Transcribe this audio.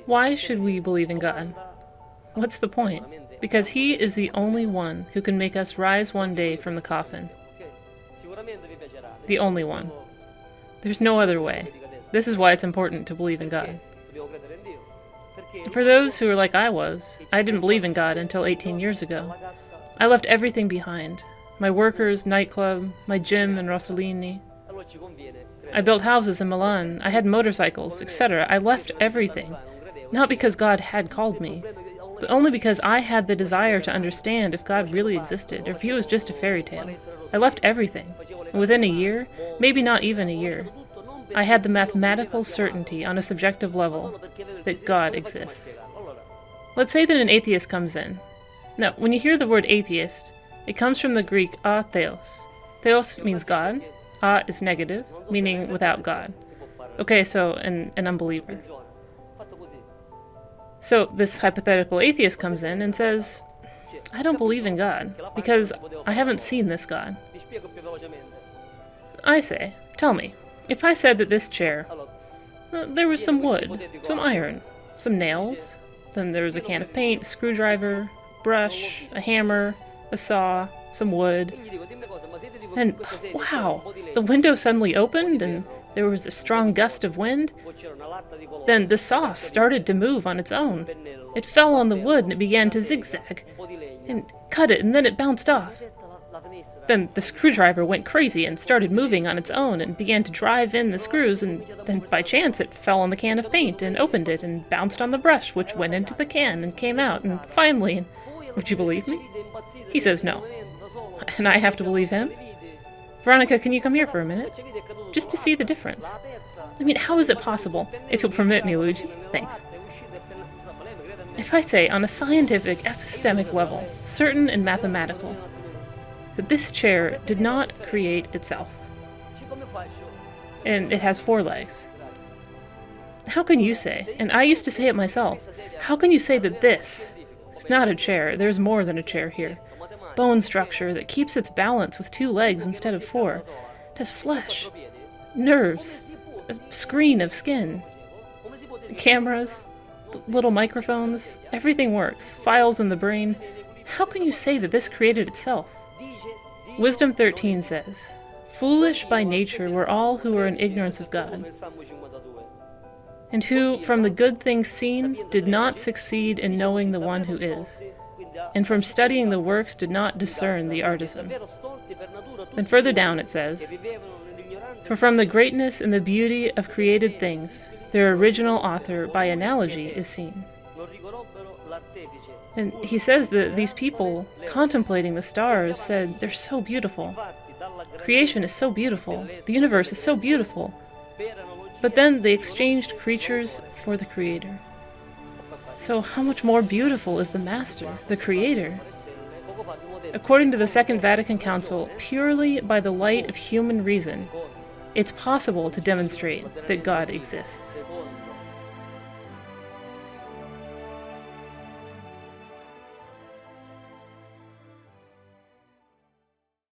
Why should we believe in God? What's the point? Because He is the only one who can make us rise one day from the coffin. The only one. There's no other way. This is why it's important to believe in God. For those who are like I was, I didn't believe in God until 18 years ago. I left everything behind. My workers, nightclub, my gym in Rossellini. I built houses in Milan. I had motorcycles, etc. I left everything. Not because God had called me, but only because I had the desire to understand if God really existed, or if He was just a fairy tale. I left everything. And within a year, maybe not even a year, I had the mathematical certainty on a subjective level that God exists. Let's say that an atheist comes in. Now, when you hear the word atheist, it comes from the Greek atheos. Theos means God. A is negative, meaning without God. Okay, so an unbeliever. So this hypothetical atheist comes in and says, I don't believe in God, because I haven't seen this God. I say, tell me, if I said that this chair, there was some wood, some iron, some nails, then there was a can of paint, a screwdriver, brush, a hammer, a saw, some wood, and wow, the window suddenly opened and there was a strong gust of wind. Then the saw started to move on its own. It fell on the wood and it began to zigzag, and cut it, and then it bounced off. Then the screwdriver went crazy and started moving on its own and began to drive in the screws, and then by chance it fell on the can of paint and opened it and bounced on the brush, which went into the can and came out, and finally, would you believe me? He says no. And I have to believe him? Veronica, can you come here for a minute? Just to see the difference. I mean, how is it possible? If you'll permit me, Luigi. Thanks. If I say, on a scientific, epistemic level, certain and mathematical, that this chair did not create itself, and it has 4 legs, how can you say, and I used to say it myself, how can you say that this is not a chair? There's more than a chair here. Bone structure that keeps its balance with 2 legs instead of 4. It has flesh, nerves, a screen of skin, cameras, little microphones, everything works, files in the brain. How can you say that this created itself? Wisdom 13 says, foolish by nature were all who were in ignorance of God, and who, from the good things seen, did not succeed in knowing the one who is, and from studying the works did not discern the artisan. Then further down it says, for from the greatness and the beauty of created things, their original author by analogy is seen. And he says that these people, contemplating the stars, said, they're so beautiful. Creation is so beautiful. The universe is so beautiful. But then they exchanged creatures for the Creator. So how much more beautiful is the Master, the Creator? According to the Second Vatican Council, purely by the light of human reason, it's possible to demonstrate that God exists.